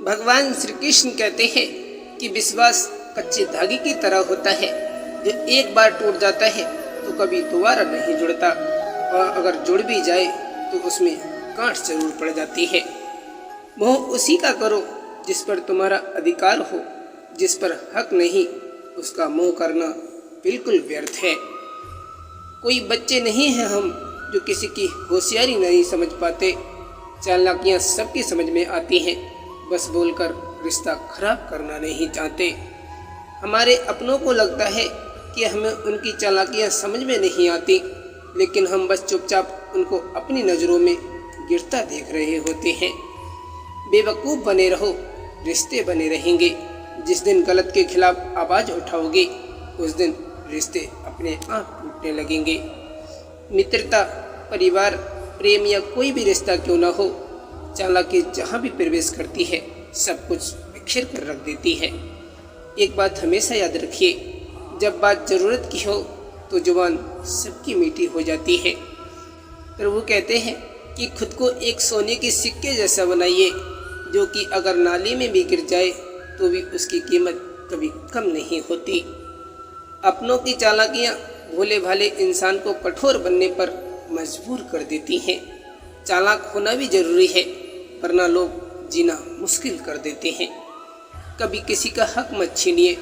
भगवान श्री कृष्ण कहते हैं कि विश्वास कच्चे धागे की तरह होता है, जो एक बार टूट जाता है तो कभी दोबारा नहीं जुड़ता, और अगर जुड़ भी जाए तो उसमें गांठ जरूर पड़ जाती है। मोह उसी का करो जिस पर तुम्हारा अधिकार हो, जिस पर हक नहीं उसका मोह करना बिल्कुल व्यर्थ है। कोई बच्चे नहीं हैं हम जो किसी की होशियारी नहीं समझ पाते। चालाकियाँ सबकी समझ में आती हैं, बस बोलकर रिश्ता खराब करना नहीं चाहते। हमारे अपनों को लगता है कि हमें उनकी चालाकियाँ समझ में नहीं आती, लेकिन हम बस चुपचाप उनको अपनी नज़रों में गिरता देख रहे होते हैं। बेवकूफ़ बने रहो, रिश्ते बने रहेंगे। जिस दिन गलत के खिलाफ आवाज़ उठाओगे उस दिन रिश्ते अपने आप टूटने लगेंगे। मित्रता, परिवार, प्रेम या कोई भी रिश्ता क्यों ना हो, चालाकी जहाँ भी प्रवेश करती है सब कुछ बिखेर कर रख देती है। एक बात हमेशा याद रखिए, जब बात ज़रूरत की हो तो जुबान सबकी मीठी हो जाती है। प्रभु कहते हैं कि खुद को एक सोने के सिक्के जैसा बनाइए, जो कि अगर नाली में भी गिर जाए तो भी उसकी कीमत कभी कम नहीं होती। अपनों की चालाकियाँ भोले भाले इंसान को कठोर बनने पर मजबूर कर देती हैं। चालाक होना भी जरूरी है, वरना लोग जीना मुश्किल कर देते हैं। कभी किसी का हक मत छीनिए,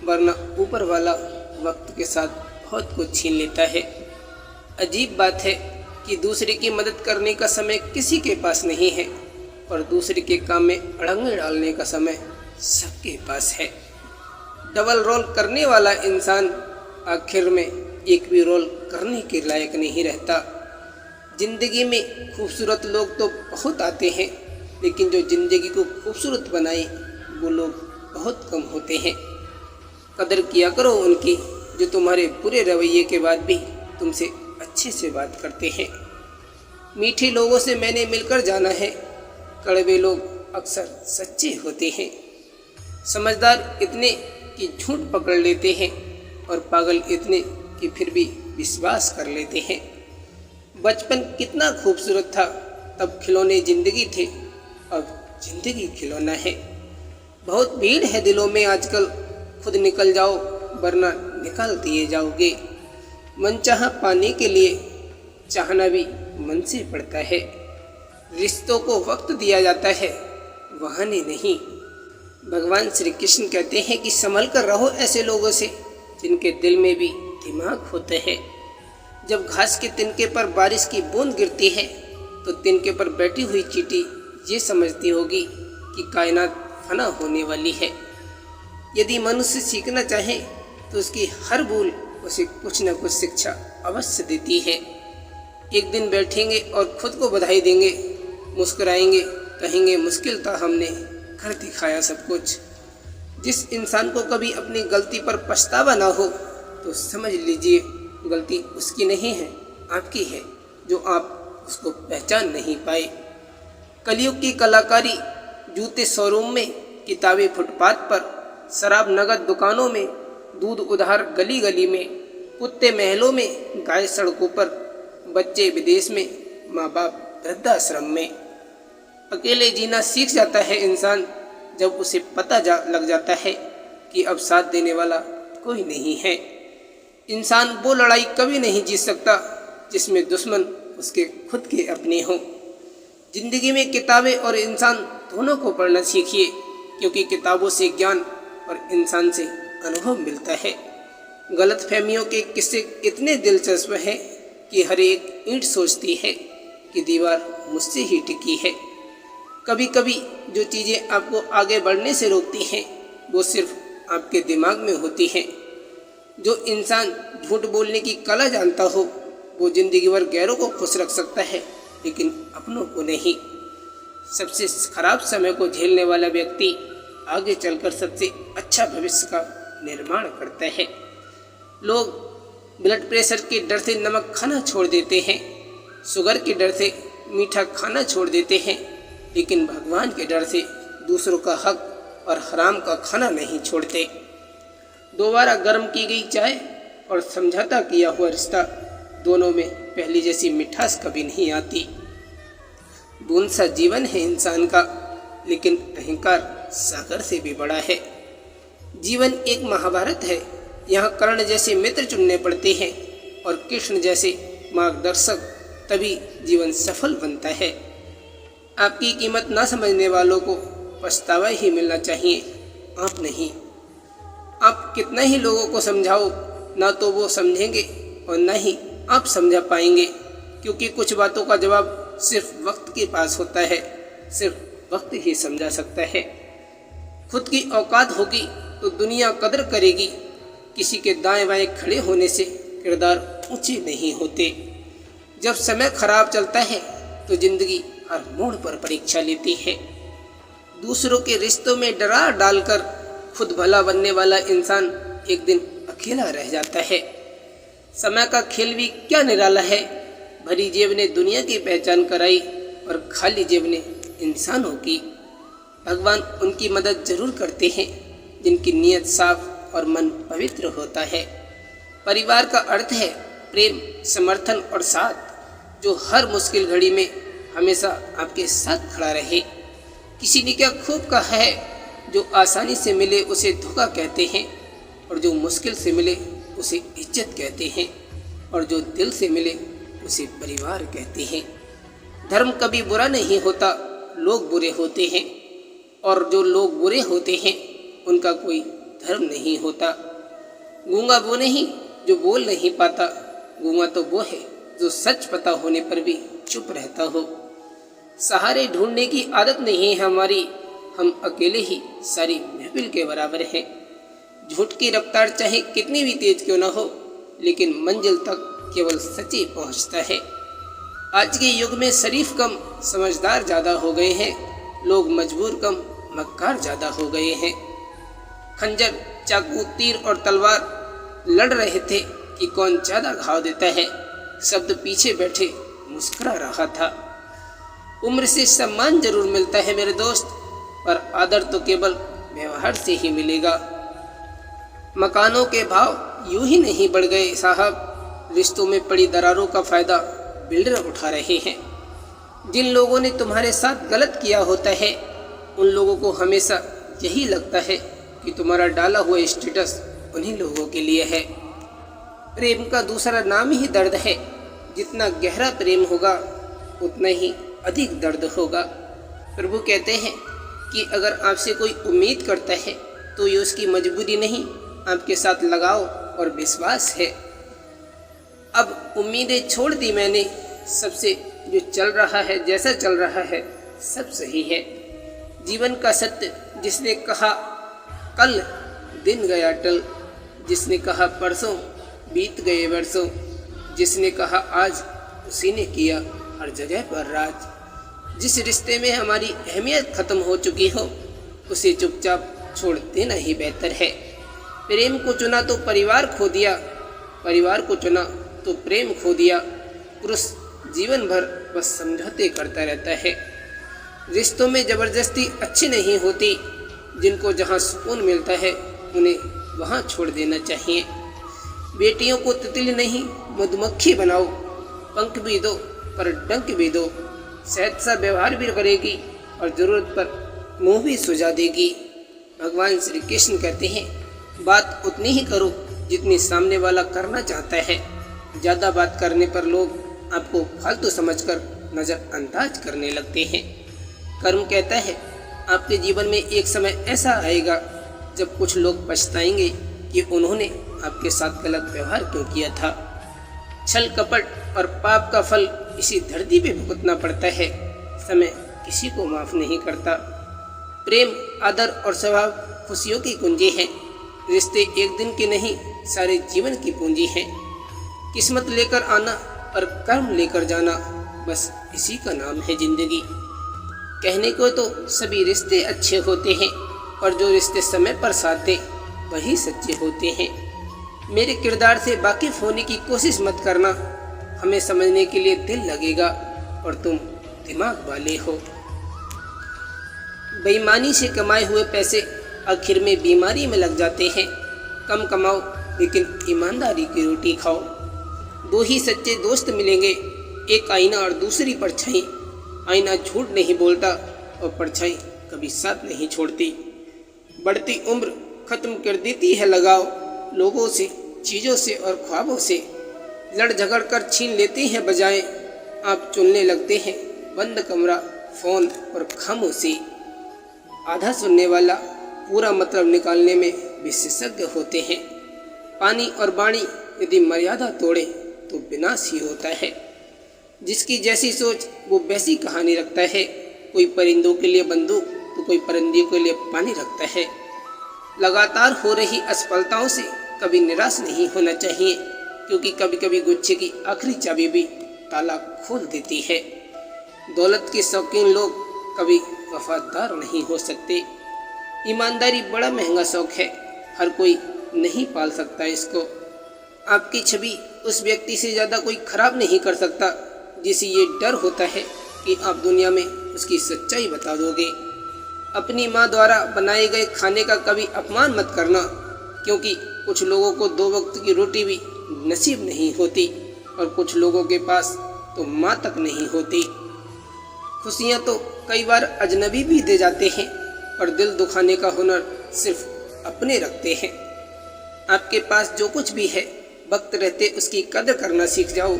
वरना ऊपर वाला वक्त के साथ बहुत कुछ छीन लेता है। अजीब बात है कि दूसरे की मदद करने का समय किसी के पास नहीं है, और दूसरे के काम में अड़ंगे डालने का समय सबके पास है। डबल रोल करने वाला इंसान आखिर में एक भी रोल करने के लायक नहीं रहता। जिंदगी में खूबसूरत लोग तो बहुत आते हैं, लेकिन जो जिंदगी को खूबसूरत बनाए वो लोग बहुत कम होते हैं। कदर किया करो उनकी, जो तुम्हारे बुरे रवैये के बाद भी तुमसे अच्छे से बात करते हैं। मीठे लोगों से मैंने मिलकर जाना है, कड़वे लोग अक्सर सच्चे होते हैं। समझदार इतने कि झूठ पकड़ लेते हैं, और पागल इतने कि फिर भी विश्वास कर लेते हैं। बचपन कितना खूबसूरत था, तब खिलौने जिंदगी थे, अब जिंदगी खिलौना है। बहुत भीड़ है दिलों में आजकल, खुद निकल जाओ वरना निकाल दिए जाओगे। मनचाहा पाने के लिए चाहना भी मन से पड़ता है। रिश्तों को वक्त दिया जाता है, बहाने नहीं। भगवान श्री कृष्ण कहते हैं कि संभल कर रहो ऐसे लोगों से जिनके दिल में भी दिमाग होते हैं। जब घास के तिनके पर बारिश की बूंद गिरती है तो तिनके पर बैठी हुई चींटी ये समझती होगी कि कायनात फना होने वाली है। यदि मनुष्य सीखना चाहे तो उसकी हर भूल उसे कुछ न कुछ शिक्षा अवश्य देती है। एक दिन बैठेंगे और खुद को बधाई देंगे, मुस्कुराएंगे, कहेंगे मुश्किल था, हमने कर दिखाया सब कुछ। जिस इंसान को कभी अपनी गलती पर पछतावा ना हो तो समझ लीजिए गलती उसकी नहीं है, आपकी है, जो आप उसको पहचान नहीं पाए। कलयुग की कलाकारी जूते शोरूम में, किताबें फुटपाथ पर, शराब नगद दुकानों में, दूध उधार गली गली में, कुत्ते महलों में, गाय सड़कों पर, बच्चे विदेश में, माँ बाप वृद्धाश्रम में। अकेले जीना सीख जाता है इंसान जब उसे पता लग जाता है कि अब साथ देने वाला कोई नहीं है। इंसान वो लड़ाई कभी नहीं जीत सकता जिसमें दुश्मन उसके खुद के अपने हों। जिंदगी में किताबें और इंसान दोनों को पढ़ना सीखिए, क्योंकि किताबों से ज्ञान और इंसान से अनुभव मिलता है। गलतफहमियों के किस्से इतने दिलचस्प हैं कि हर एक ईंट सोचती है कि दीवार मुझसे ही टिकी है। कभी कभी जो चीज़ें आपको आगे बढ़ने से रोकती हैं वो सिर्फ आपके दिमाग में होती हैं। जो इंसान झूठ बोलने की कला जानता हो वो जिंदगी भर गैरों को खुश रख सकता है, लेकिन अपनों को नहीं। सबसे खराब समय को झेलने वाला व्यक्ति आगे चलकर सबसे अच्छा भविष्य का निर्माण करता है। लोग ब्लड प्रेशर के डर से नमक खाना छोड़ देते हैं, शुगर के डर से मीठा खाना छोड़ देते हैं, लेकिन भगवान के डर से दूसरों का हक और हराम का खाना नहीं छोड़ते। दोबारा गर्म की गई चाय और समझौता किया हुआ रिश्ता, दोनों में पहली जैसी मिठास कभी नहीं आती। बूंद सा जीवन है इंसान का, लेकिन अहंकार सागर से भी बड़ा है। जीवन एक महाभारत है। यहाँ कर्ण जैसे मित्र चुनने पड़ते हैं और कृष्ण जैसे मार्गदर्शक, तभी जीवन सफल बनता है। आपकी कीमत ना समझने वालों को पछतावा ही मिलना चाहिए, आप नहीं। आप कितना ही लोगों को समझाओ, ना तो वो समझेंगे और ना ही आप समझा पाएंगे, क्योंकि कुछ बातों का जवाब सिर्फ वक्त के पास होता है, सिर्फ वक्त ही समझा सकता है। खुद की औकात होगी तो दुनिया कदर करेगी। किसी के दाएं बाएं खड़े होने से किरदार ऊंचे नहीं होते। जब समय खराब चलता है तो जिंदगी हर मोड़ पर परीक्षा लेती है। दूसरों के रिश्तों में डरा डालकर खुद भला बनने वाला इंसान एक दिन अकेला रह जाता है। समय का खेल भी क्या निराला है। भरी जेब ने दुनिया की पहचान कराई और खाली जेब ने इंसानों की। भगवान उनकी मदद जरूर करते हैं जिनकी नीयत साफ और मन पवित्र होता है। परिवार का अर्थ है प्रेम, समर्थन और साथ, जो हर मुश्किल घड़ी में हमेशा आपके साथ खड़ा रहे। किसी ने क्या खूब कहा है, जो आसानी से मिले उसे धोखा कहते हैं, और जो मुश्किल से मिले उसे इज्जत कहते हैं, और जो दिल से मिले उसे परिवार कहते हैं। धर्म कभी बुरा नहीं होता, लोग बुरे होते हैं, और जो लोग बुरे होते हैं उनका कोई धर्म नहीं होता। गूंगा वो नहीं जो बोल नहीं पाता, गूंगा तो वो है जो सच पता होने पर भी चुप रहता हो। सहारे ढूंढने की आदत नहीं है हमारी, हम अकेले ही सारी महफिल के बराबर हैं। झूठ की रफ्तार चाहे कितनी भी तेज क्यों न हो, लेकिन मंजिल तक केवल सच ही पहुँचता है। आज के युग में शरीफ कम, समझदार ज़्यादा हो गए हैं। लोग मजबूर कम, मक्कार ज़्यादा हो गए हैं। खंजर, चाकू, तीर और तलवार लड़ रहे थे कि कौन ज़्यादा घाव देता है। शब्द पीछे बैठे मुस्कुरा रहा था। उम्र से सम्मान जरूर मिलता है मेरे दोस्त, पर आदर तो केवल व्यवहार से ही मिलेगा। मकानों के भाव यूं ही नहीं बढ़ गए साहब, रिश्तों में पड़ी दरारों का फायदा बिल्डर उठा रहे हैं। जिन लोगों ने तुम्हारे साथ गलत किया होता है, उन लोगों को हमेशा यही लगता है कि तुम्हारा डाला हुआ स्टेटस उन्हीं लोगों के लिए है। प्रेम का दूसरा नाम ही दर्द है। जितना गहरा प्रेम होगा उतना ही अधिक दर्द होगा। प्रभु कहते हैं कि अगर आपसे कोई उम्मीद करता है तो ये उसकी मजबूरी नहीं, आपके साथ लगाव और विश्वास है। अब उम्मीदें छोड़ दी मैंने, सबसे जो चल रहा है, जैसा चल रहा है सब सही है। जीवन का सत्य जिसने कहा कल दिन गया टल, जिसने कहा परसों बीत गए वर्षों, जिसने कहा आज उसी ने किया हर जगह पर राज। जिस रिश्ते में हमारी अहमियत खत्म हो चुकी हो उसे चुपचाप छोड़ देना ही बेहतर है। प्रेम को चुना तो परिवार खो दिया, परिवार को चुना तो प्रेम खो दिया। पुरुष जीवन भर बस समझौते करता रहता है। रिश्तों में ज़बरदस्ती अच्छी नहीं होती। जिनको जहाँ सुकून मिलता है उन्हें वहाँ छोड़ देना चाहिए। बेटियों को तितली नहीं मधुमक्खी बनाओ, पंख भी दो पर डंक भी दो। सहज सा व्यवहार भी करेगी और ज़रूरत पर मुँह भी सुझा देगी। भगवान श्री कृष्ण कहते हैं, बात उतनी ही करो जितनी सामने वाला करना चाहता है। ज़्यादा बात करने पर लोग आपको फालतू समझकर नज़रअंदाज करने लगते हैं। कर्म कहता है, आपके जीवन में एक समय ऐसा आएगा जब कुछ लोग पछताएंगे कि उन्होंने आपके साथ गलत व्यवहार क्यों किया था। छल कपट और पाप का फल इसी धरती पे भुगतना पड़ता है। समय किसी को माफ़ नहीं करता। प्रेम, आदर और स्वभाव खुशियों की कुंजी है। रिश्ते एक दिन के नहीं, सारे जीवन की पूंजी है। किस्मत लेकर आना और कर्म लेकर जाना, बस इसी का नाम है जिंदगी। कहने को तो सभी रिश्ते अच्छे होते हैं, और जो रिश्ते समय पर साथ दें वही सच्चे होते हैं। मेरे किरदार से वाकिफ होने की कोशिश मत करना, हमें समझने के लिए दिल लगेगा और तुम दिमाग वाले हो। बेईमानी से कमाए हुए पैसे आखिर में बीमारी में लग जाते हैं। कम कमाओ लेकिन ईमानदारी की रोटी खाओ। दो ही सच्चे दोस्त मिलेंगे, एक आईना और दूसरी परछाई। आईना झूठ नहीं बोलता और परछाई कभी साथ नहीं छोड़ती। बढ़ती उम्र खत्म कर देती है लगाव लोगों से, चीज़ों से और ख्वाबों से। लड़ झगड़ कर छीन लेती हैं बजाय, आप चुनने लगते हैं बंद कमरा, फ़ोन और खामोशी। आधा सुनने वाला पूरा मतलब निकालने में विशेषज्ञ होते हैं। पानी और बाणी यदि मर्यादा तोड़े तो विनाश ही होता है। जिसकी जैसी सोच वो वैसी कहानी रखता है। कोई परिंदों के लिए बंदूक तो कोई परिंदों के लिए पानी रखता है। लगातार हो रही असफलताओं से कभी निराश नहीं होना चाहिए, क्योंकि कभी कभी गुच्छे की आखिरी चाबी भी ताला खोल देती है। दौलत के शौकीन लोग कभी वफादार नहीं हो सकते। ईमानदारी बड़ा महंगा शौक है, हर कोई नहीं पाल सकता इसको। आपकी छवि उस व्यक्ति से ज़्यादा कोई खराब नहीं कर सकता जिसे ये डर होता है कि आप दुनिया में उसकी सच्चाई बता दोगे। अपनी माँ द्वारा बनाए गए खाने का कभी अपमान मत करना, क्योंकि कुछ लोगों को 2 वक्त की रोटी भी नसीब नहीं होती और कुछ लोगों के पास तो माँ तक नहीं होती। खुशियाँ तो कई बार अजनबी भी दे जाते हैं, पर दिल दुखाने का हुनर सिर्फ अपने रखते हैं। आपके पास जो कुछ भी है, वक्त रहते उसकी कदर करना सीख जाओ,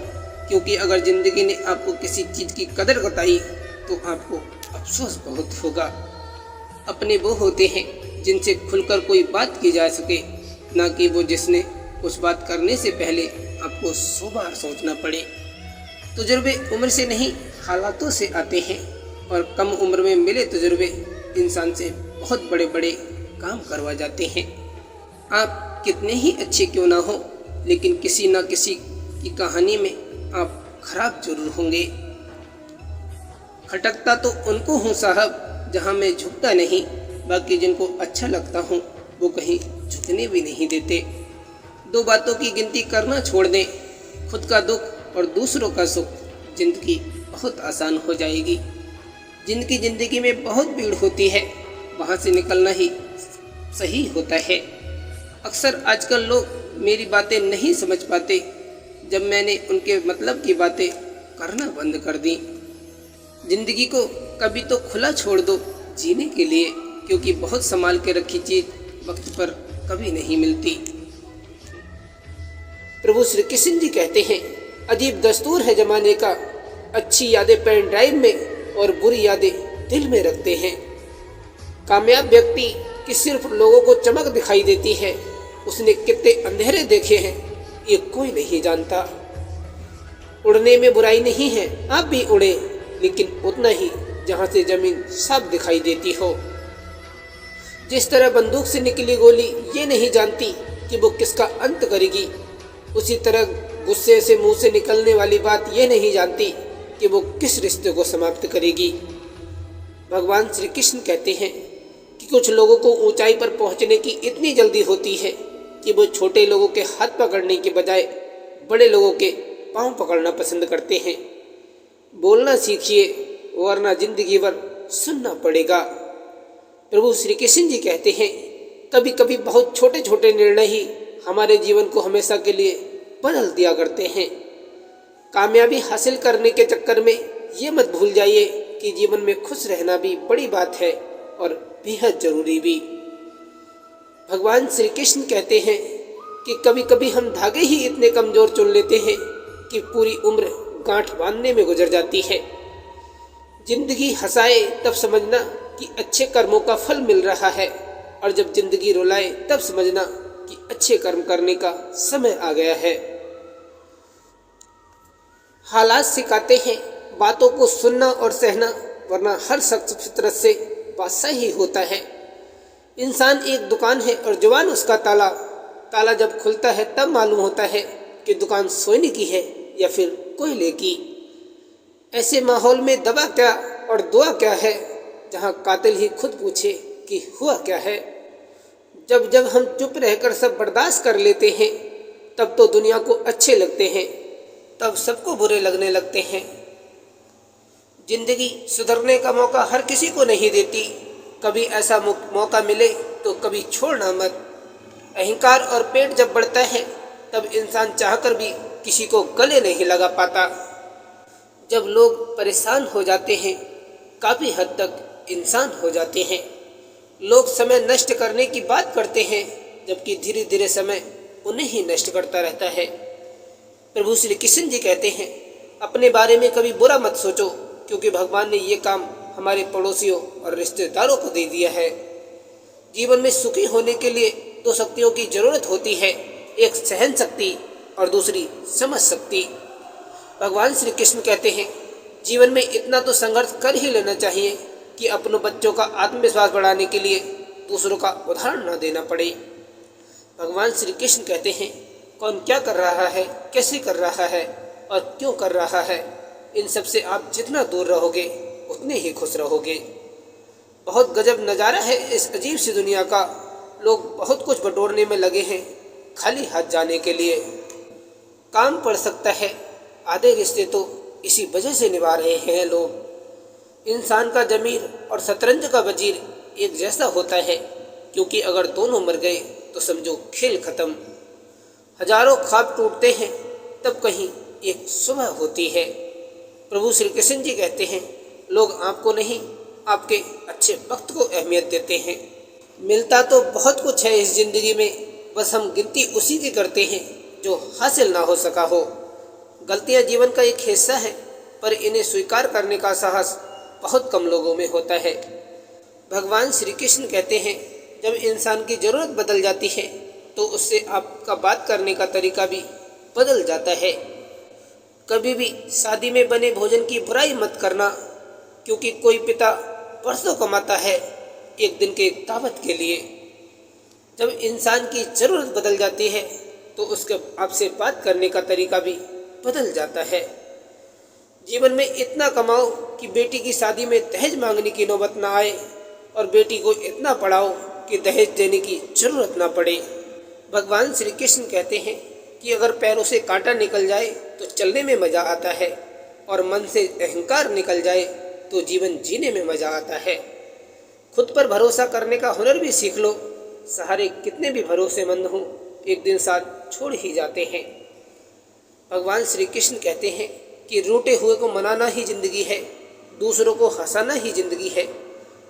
क्योंकि अगर ज़िंदगी ने आपको किसी चीज़ की कदर बताई तो आपको अफसोस बहुत होगा। अपने वो होते हैं जिनसे खुलकर कोई बात की जा सके, ना कि वो जिसने उस बात करने से पहले आपको 100 बार सोचना पड़े। तजुर्बे उम्र से नहीं हालातों से आते हैं, और कम उम्र में मिले तजुर्बे इंसान से बहुत बड़े बड़े काम करवा जाते हैं। आप कितने ही अच्छे क्यों ना हो, लेकिन किसी न किसी की कहानी में आप खराब जरूर होंगे। खटकता तो उनको हूँ साहब जहाँ मैं झुकता नहीं, बाकी जिनको अच्छा लगता हूँ वो कहीं झुकने भी नहीं देते। 2 बातों की गिनती करना छोड़ दें, खुद का दुख और दूसरों का सुख, जिंदगी बहुत आसान हो जाएगी। जिनकी ज़िंदगी में बहुत भीड़ होती है, वहाँ से निकलना ही सही होता है। अक्सर आजकल लोग मेरी बातें नहीं समझ पाते, जब मैंने उनके मतलब की बातें करना बंद कर दी। ज़िंदगी को कभी तो खुला छोड़ दो जीने के लिए, क्योंकि बहुत संभाल के रखी चीज़ वक्त पर कभी नहीं मिलती। प्रभु श्री कृष्ण जी कहते हैं, अजीब दस्तूर है जमाने का, अच्छी यादें पेन ड्राइव में और बुरी यादें दिल में रखते हैं। कामयाब व्यक्ति की सिर्फ लोगों को चमक दिखाई देती है, उसने कितने अंधेरे देखे हैं ये कोई नहीं जानता। उड़ने में बुराई नहीं है, आप भी उड़े, लेकिन उतना ही जहाँ से जमीन साफ दिखाई देती हो। जिस तरह बंदूक से निकली गोली ये नहीं जानती कि वो किसका अंत करेगी, उसी तरह गुस्से से मुंह से निकलने वाली बात ये नहीं जानती कि वो किस रिश्ते को समाप्त करेगी। भगवान श्री कृष्ण कहते हैं कि कुछ लोगों को ऊंचाई पर पहुंचने की इतनी जल्दी होती है कि वो छोटे लोगों के हाथ पकड़ने के बजाय बड़े लोगों के पांव पकड़ना पसंद करते हैं। बोलना सीखिए, वरना जिंदगी भर सुनना पड़ेगा। प्रभु श्री कृष्ण जी कहते हैं, कभी कभी बहुत छोटे छोटे निर्णय ही हमारे जीवन को हमेशा के लिए बदल दिया करते हैं। कामयाबी हासिल करने के चक्कर में ये मत भूल जाइए कि जीवन में खुश रहना भी बड़ी बात है और बेहद जरूरी भी। भगवान श्री कृष्ण कहते हैं कि कभी कभी हम धागे ही इतने कमजोर चुन लेते हैं कि पूरी उम्र गांठ बांधने में गुजर जाती है। जिंदगी हंसाए तब समझना कि अच्छे कर्मों का फल मिल रहा है, और जब जिंदगी रुलाए तब समझना कि अच्छे कर्म करने का समय आ गया है। हालात सिखाते हैं बातों को सुनना और सहना, वरना हर शख्स फितरत से बादशाह ही होता है। इंसान एक दुकान है और जुबान उसका ताला। ताला जब खुलता है तब मालूम होता है कि दुकान सोने की है या फिर कोयले की। ऐसे माहौल में दवा क्या और दुआ क्या है, जहाँ कातिल ही खुद पूछे कि हुआ क्या है। जब जब हम चुप रहकर सब बर्दाश्त कर लेते हैं, तब तो दुनिया को अच्छे लगते हैं, तब सबको बुरे लगने लगते हैं। जिंदगी सुधरने का मौका हर किसी को नहीं देती। कभी ऐसा मौका मिले तो कभी छोड़ना मत। अहंकार और पेट जब बढ़ता है तब इंसान चाहकर भी किसी को गले नहीं लगा पाता। जब लोग परेशान हो जाते हैं, काफ़ी हद तक इंसान हो जाते हैं। लोग समय नष्ट करने की बात करते हैं, जबकि धीरे धीरे समय उन्हें ही नष्ट करता रहता है। प्रभु श्री कृष्ण जी कहते हैं, अपने बारे में कभी बुरा मत सोचो, क्योंकि भगवान ने ये काम हमारे पड़ोसियों और रिश्तेदारों को दे दिया है। जीवन में सुखी होने के लिए दो शक्तियों की जरूरत होती है, एक सहन शक्ति और दूसरी समझ शक्ति। भगवान श्री कृष्ण कहते हैं, जीवन में इतना तो संघर्ष कर ही लेना चाहिए कि अपनों बच्चों का आत्मविश्वास बढ़ाने के लिए दूसरों का उदाहरण न देना पड़े। भगवान श्री कृष्ण कहते हैं, कौन क्या कर रहा है, कैसे कर रहा है और क्यों कर रहा है, इन सब से आप जितना दूर रहोगे उतने ही खुश रहोगे। बहुत गजब नज़ारा है इस अजीब सी दुनिया का। लोग बहुत कुछ बटोरने में लगे हैं, खाली हाथ जाने के लिए। काम पड़ सकता है, आधे रिश्ते तो इसी वजह से निभा रहे हैं लोग। इंसान का ज़मीर और शतरंज का वजीर एक जैसा होता है, क्योंकि अगर दोनों मर गए तो समझो खेल खत्म। हजारों ख्वाब टूटते हैं, तब कहीं एक सुबह होती है। प्रभु श्री कृष्ण जी कहते हैं, लोग आपको नहीं, आपके अच्छे वक्त को अहमियत देते हैं। मिलता तो बहुत कुछ है इस जिंदगी में, बस हम गिनती उसी की करते हैं जो हासिल ना हो सका हो। गलतियां जीवन का एक हिस्सा है, पर इन्हें स्वीकार करने का साहस बहुत कम लोगों में होता है। भगवान श्री कृष्ण कहते हैं, जब इंसान की ज़रूरत बदल जाती है तो उससे आपका बात करने का तरीका भी बदल जाता है। कभी भी शादी में बने भोजन की बुराई मत करना, क्योंकि कोई पिता परसों कमाता है एक दिन के दावत के लिए। जब इंसान की ज़रूरत बदल जाती है तो उसके आपसे बात करने का तरीका भी बदल जाता है। जीवन में इतना कमाओ कि बेटी की शादी में दहेज मांगने की नौबत ना आए, और बेटी को इतना पढ़ाओ कि दहेज देने की जरूरत ना पड़े। भगवान श्री कृष्ण कहते हैं कि अगर पैरों से कांटा निकल जाए तो चलने में मज़ा आता है, और मन से अहंकार निकल जाए तो जीवन जीने में मज़ा आता है। खुद पर भरोसा करने का हुनर भी सीख लो। सहारे कितने भी भरोसेमंद हों, एक दिन साथ छोड़ ही जाते हैं। भगवान श्री कृष्ण कहते हैं कि रूठे हुए को मनाना ही जिंदगी है, दूसरों को हंसाना ही जिंदगी है।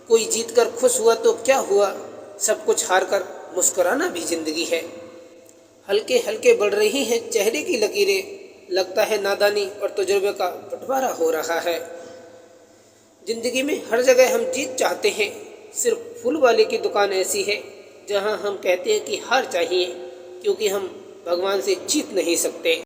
कोई जीतकर खुश हुआ तो क्या हुआ, सब कुछ हारकर मुस्कुराना भी जिंदगी है। हल्के हल्के बढ़ रही हैं चेहरे की लकीरें, लगता है नादानी और तजुर्बे का बंटवारा हो रहा है। जिंदगी में हर जगह हम जीत चाहते हैं, सिर्फ फूल वाले की दुकान ऐसी है जहां हम कहते हैं कि हार चाहिए, क्योंकि हम भगवान से जीत नहीं सकते।